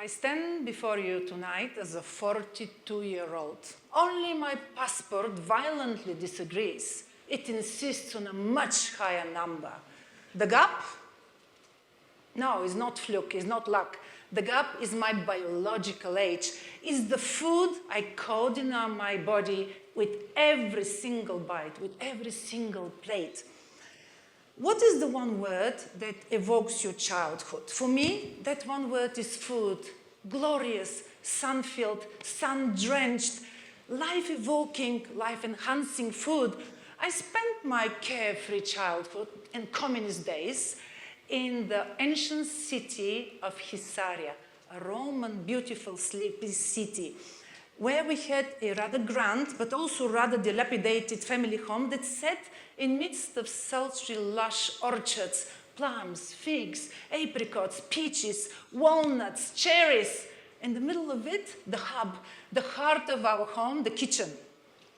stand before you tonight as a 42-year-old. Only my passport violently disagrees. It insists on a much higher number. The gap? No, it's not fluke, it's not luck. The gap is my biological age. It's the food I code in my body with every single bite, with every single plate. What is the one word that evokes your childhood? For me, that one word is food. Glorious, sun-filled, sun-drenched, life-evoking, life-enhancing food. I spent my carefree childhood and communist days in the ancient city of Hisaria, a Roman beautiful sleepy city, where we had a rather grand but also rather dilapidated family home that sat in midst of sultry, lush orchards, plums, figs, apricots, peaches, walnuts, cherries. In the middle of it, the hub, the heart of our home, the kitchen.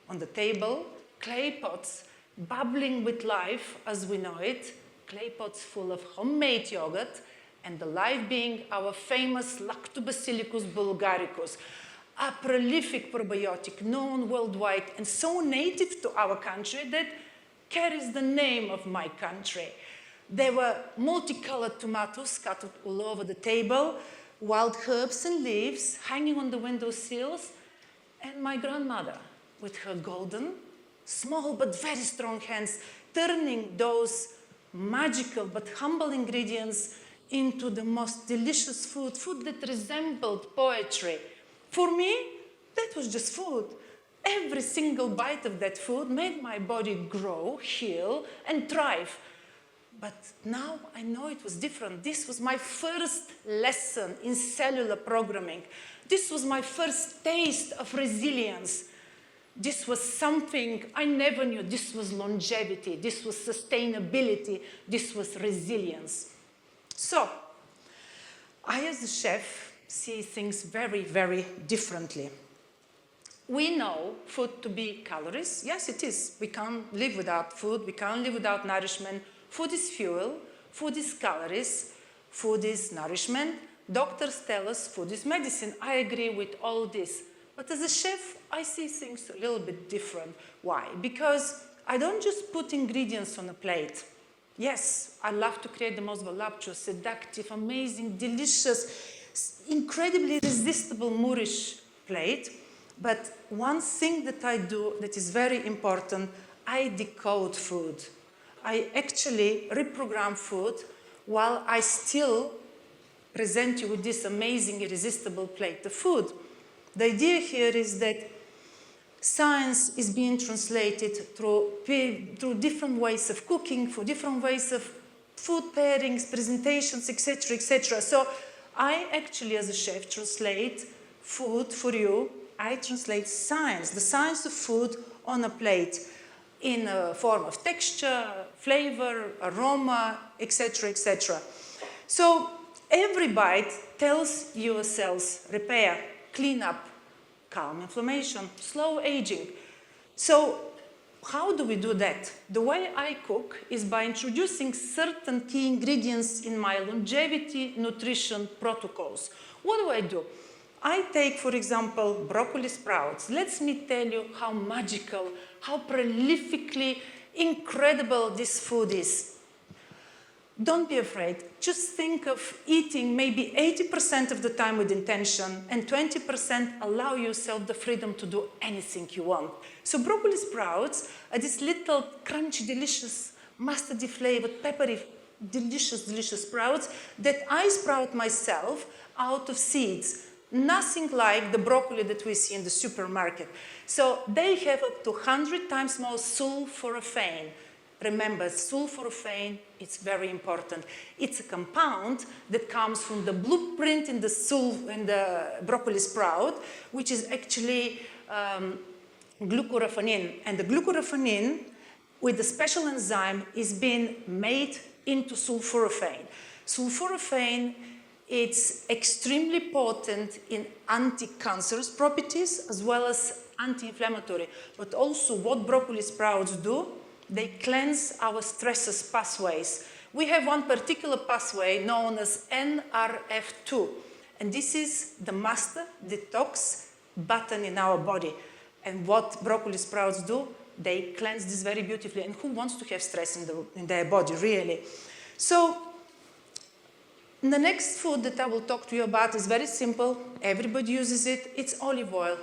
On the table, clay pots, bubbling with life as we know it, clay pots full of homemade yogurt, and the life being our famous Lactobacillus bulgaricus, a prolific probiotic known worldwide and so native to our country that carries the name of my country. There were multicolored tomatoes scattered all over the table, wild herbs and leaves hanging on the windowsills, and my grandmother, with her golden, small but very strong hands, turning those magical but humble ingredients into the most delicious food, food that resembled poetry. For me, that was just food. Every single bite of that food made my body grow, heal, and thrive. But now I know it was different. This was my first lesson in cellular programming. This was my first taste of resilience. This was something I never knew. This was longevity. This was sustainability. This was resilience. So, I as a chef see things very, very differently. We know food to be calories. Yes, it is. We can't live without food. We can't live without nourishment. Food is fuel. Food is calories. Food is nourishment. Doctors tell us food is medicine. I agree with all this. But as a chef, I see things a little bit different. Why? Because I don't just put ingredients on a plate. Yes, I love to create the most voluptuous, seductive, amazing, delicious, incredibly irresistible Moorish plate. But one thing that I do that is very important, I decode food. I actually reprogram food while I still present you with this amazing, irresistible plate of food. The idea here is that science is being translated through different ways of cooking, through different ways of food pairings, presentations, etc., etc. So I actually, as a chef, translate food for you. I translate science, the science of food on a plate in a form of texture, flavor, aroma, etc., etc. So every bite tells your cells repair, clean up, calm inflammation, slow aging. So how do we do that? The way I cook is by introducing certain key ingredients in my longevity nutrition protocols. What do? I take, for example, broccoli sprouts. Let me tell you how magical, how prolifically incredible this food is. Don't be afraid. Just think of eating maybe 80% of the time with intention and 20% allow yourself the freedom to do anything you want. So broccoli sprouts are these little crunchy, delicious, mustardy flavored, peppery, delicious, delicious sprouts that I sprout myself out of seeds. Nothing like the broccoli that we see in the supermarket. So they have up to 100 times more sulforaphane. Remember, sulforaphane, it's very important. It's a compound that comes from the blueprint in the broccoli sprout, which is actually glucoraphanin. And the glucoraphanin, with a special enzyme, is being made into sulforaphane. Sulforaphane, it's extremely potent in anti-cancerous properties as well as anti-inflammatory. But also what broccoli sprouts do, they cleanse our stresses pathways. We have one particular pathway known as NRF2. And this is the master detox button in our body. And what broccoli sprouts do, they cleanse this very beautifully. And who wants to have stress in their body, really? So the next food that I will talk to you about is very simple. Everybody uses it. It's olive oil,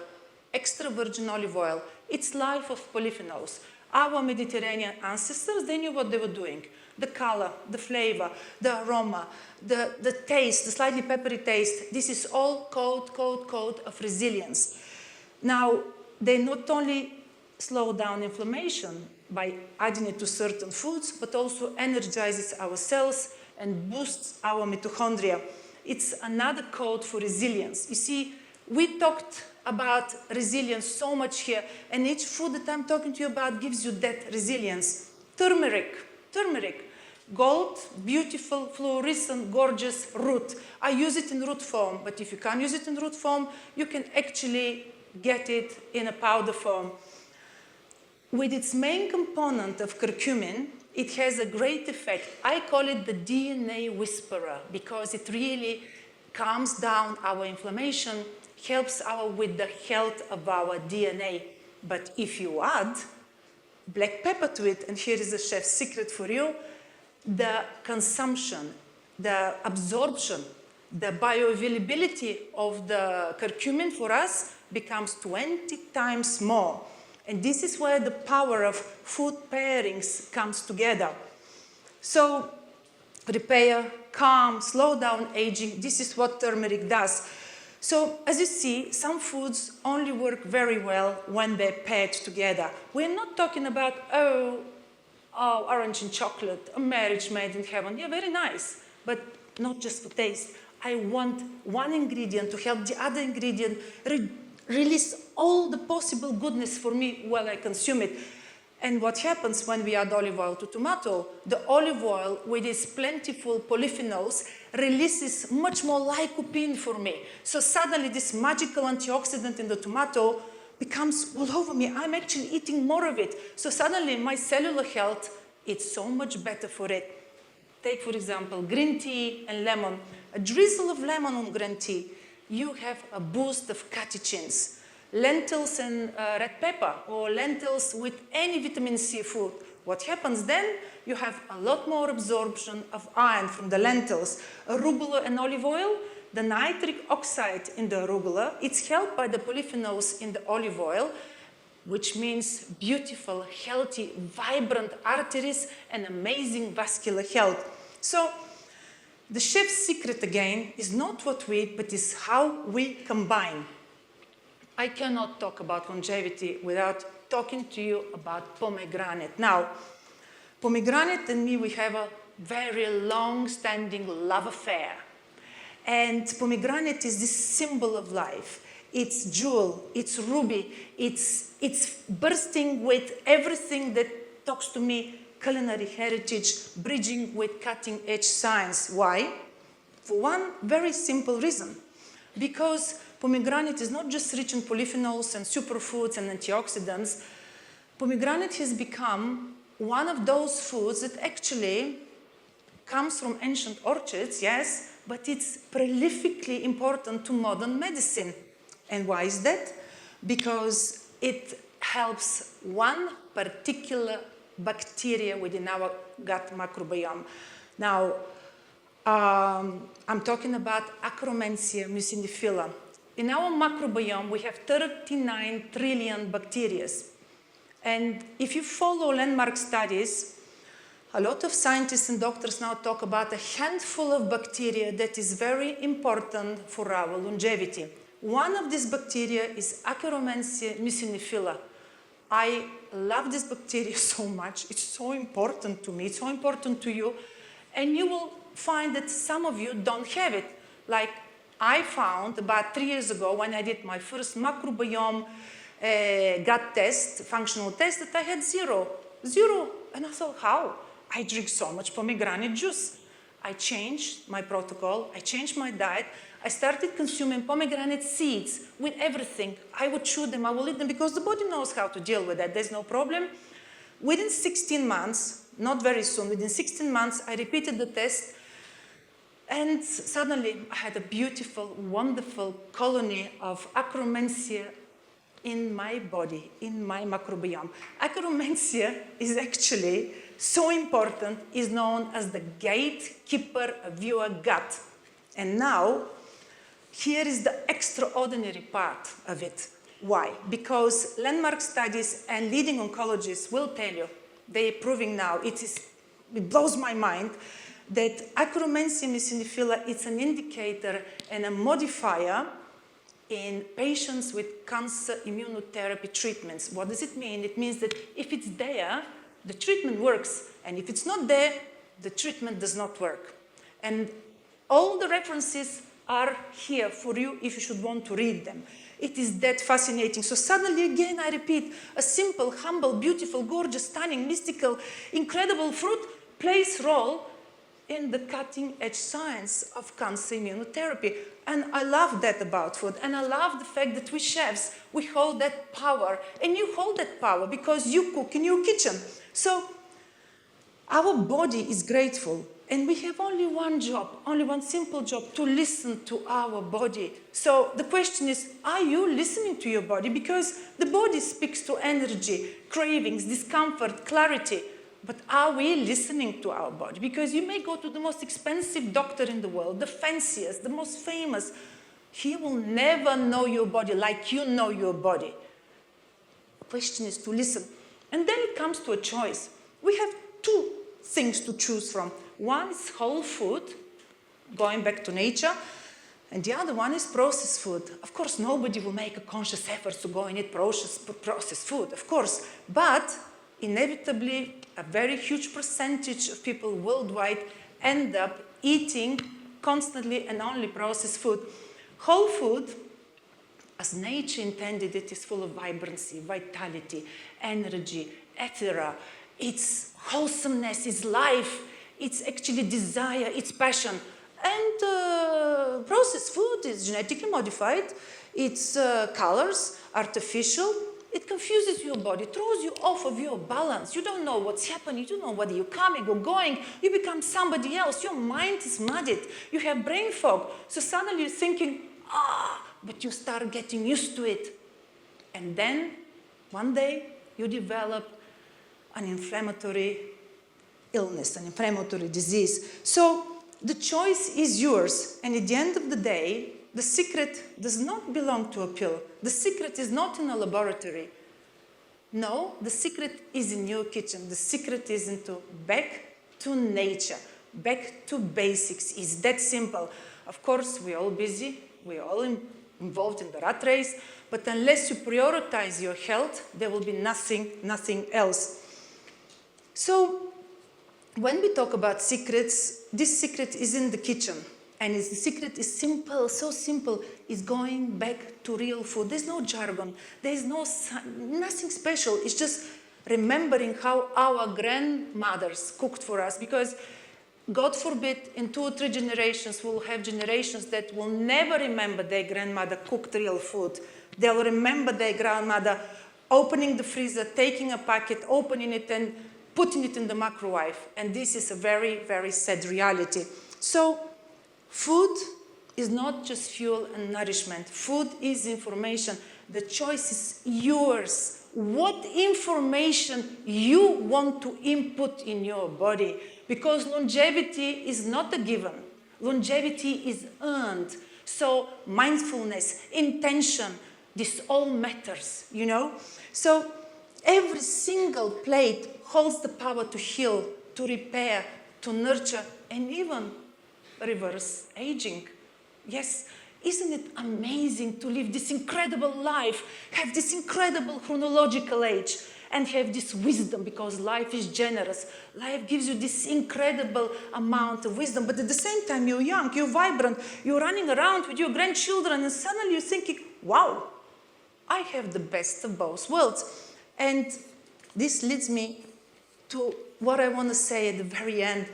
extra virgin olive oil. It's life of polyphenols. Our Mediterranean ancestors, they knew what they were doing. The color, the flavor, the aroma, the taste, the slightly peppery taste. This is all code of resilience. Now, they not only slow down inflammation by adding it to certain foods, but also energizes our cells and boosts our mitochondria. It's another code for resilience. You see, we talked about resilience so much here, and each food that I'm talking to you about gives you that resilience. Turmeric, gold, beautiful, fluorescent, gorgeous root. I use it in root form, but if you can't use it in root form, you can actually get it in a powder form. With its main component of curcumin, it has a great effect. I call it the DNA whisperer because it really calms down our inflammation, helps with the health of our DNA. But if you add black pepper to it, and here is the chef's secret for you, the consumption, the absorption, the bioavailability of the curcumin for us becomes 20 times more. And this is where the power of food pairings comes together. So repair, calm, slow down aging, this is what turmeric does. So as you see, some foods only work very well when they're paired together. We're not talking about, oh, orange and chocolate, a marriage made in heaven. Yeah, very nice, but not just for taste. I want one ingredient to help the other ingredient release all the possible goodness for me while I consume it. And what happens when we add olive oil to tomato? The olive oil, with its plentiful polyphenols, releases much more lycopene for me. So suddenly this magical antioxidant in the tomato becomes all over me. I'm actually eating more of it. So suddenly my cellular health, it's so much better for it. Take, for example, green tea and lemon. A drizzle of lemon on green tea, you have a boost of catechins. Lentils and red pepper, or lentils with any vitamin C food. What happens then? You have a lot more absorption of iron from the lentils. Arugula and olive oil, the nitric oxide in the arugula, it's helped by the polyphenols in the olive oil, which means beautiful, healthy, vibrant arteries and amazing vascular health. So the chef's secret again is not what we eat, but is how we combine. I cannot talk about longevity without talking to you about pomegranate. Now, pomegranate and me, we have a very long-standing love affair. And pomegranate is this symbol of life. It's jewel, it's ruby, it's bursting with everything that talks to me, culinary heritage, bridging with cutting-edge science. Why? For one very simple reason. Because pomegranate is not just rich in polyphenols and superfoods and antioxidants. Pomegranate has become one of those foods that actually comes from ancient orchards, yes, but it's prolifically important to modern medicine. And why is that? Because it helps one particular bacteria within our gut microbiome. Now, I'm talking about Akkermansia muciniphila. In our microbiome, we have 39 trillion bacteria. And if you follow landmark studies, a lot of scientists and doctors now talk about a handful of bacteria that is very important for our longevity. One of these bacteria is Akkermansia muciniphila. I love this bacteria so much. It's so important to me. It's so important to you. And you will find that some of you don't have it. Like I found about 3 years ago when I did my first microbiome gut test, functional test, that I had zero. And I thought, how? I drink so much pomegranate juice. I changed my protocol. I changed my diet. I started consuming pomegranate seeds with everything. I would chew them, I will eat them, because the body knows how to deal with that. There's no problem. Within 16 months, not very soon, within 16 months, I repeated the test. And suddenly I had a beautiful, wonderful colony of Akkermansia in my body, in my microbiome. Akkermansia is actually so important, is known as the gatekeeper of your gut. And now, here is the extraordinary part of it. Why? Because landmark studies and leading oncologists will tell you, they're proving now, it blows my mind, that Akkermansia muciniphila is an indicator and a modifier in patients with cancer immunotherapy treatments. What does it mean? It means that if it's there, the treatment works, and if it's not there, the treatment does not work. And all the references are here for you if you should want to read them. It is that fascinating. So suddenly, again, I repeat, a simple, humble, beautiful, gorgeous, stunning, mystical, incredible fruit plays role in the cutting-edge science of cancer immunotherapy. And I love that about food. And I love the fact that we chefs, we hold that power. And you hold that power because you cook in your kitchen. So our body is grateful. And we have only one job, only one simple job, to listen to our body. So the question is, are you listening to your body? Because the body speaks to energy, cravings, discomfort, clarity. But are we listening to our body? Because you may go to the most expensive doctor in the world, the fanciest, the most famous. He will never know your body like you know your body. The question is to listen. And then it comes to a choice. We have two things to choose from. One is whole food, going back to nature, and the other one is processed food. Of course, nobody will make a conscious effort to go and eat processed food, of course, but inevitably, a very huge percentage of people worldwide end up eating constantly and only processed food. Whole food, as nature intended it, is full of vibrancy, vitality, energy, etc. It's wholesomeness, it's life, it's actually desire, it's passion. And processed food is genetically modified, it's colors, artificial. It confuses your body, throws you off of your balance. You don't know what's happening. You don't know whether you're coming or going. You become somebody else. Your mind is muddied. You have brain fog. So suddenly you're thinking, but you start getting used to it. And then one day you develop an inflammatory illness, an inflammatory disease. So the choice is yours. And at the end of the day, the secret does not belong to a pill. The secret is not in a laboratory. No, the secret is in your kitchen. The secret is back to nature, back to basics. It's that simple. Of course, we're all busy. We're all involved in the rat race. But unless you prioritize your health, there will be nothing else. So when we talk about secrets, this secret is in the kitchen. And the secret is simple, so simple, is going back to real food. There's no jargon. There's nothing special. It's just remembering how our grandmothers cooked for us. Because, God forbid, in 2 or 3 generations, we'll have generations that will never remember their grandmother cooked real food. They'll remember their grandmother opening the freezer, taking a packet, opening it, and putting it in the microwave. And this is a very, very sad reality. So, food is not just fuel and nourishment. Food is information. The choice is yours. What information you want to input in your body. Because longevity is not a given. Longevity is earned. So mindfulness, intention, this all matters, you know? So every single plate holds the power to heal, to repair, to nurture, and even reverse aging. Yes, isn't it amazing to live this incredible life, have this incredible chronological age, and have this wisdom, because life is generous. Life gives you this incredible amount of wisdom, but at the same time you're young, you're vibrant, you're running around with your grandchildren, and suddenly you're thinking, wow, I have the best of both worlds. And this leads me to what I want to say at the very end.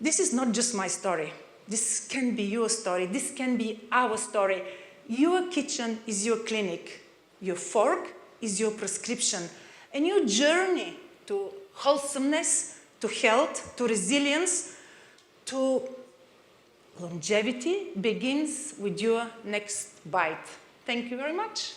This is not just my story. This can be your story. This can be our story. Your kitchen is your clinic. Your fork is your prescription. And your journey to wholesomeness, to health, to resilience, to Longevity begins with your next bite. Thank you very much.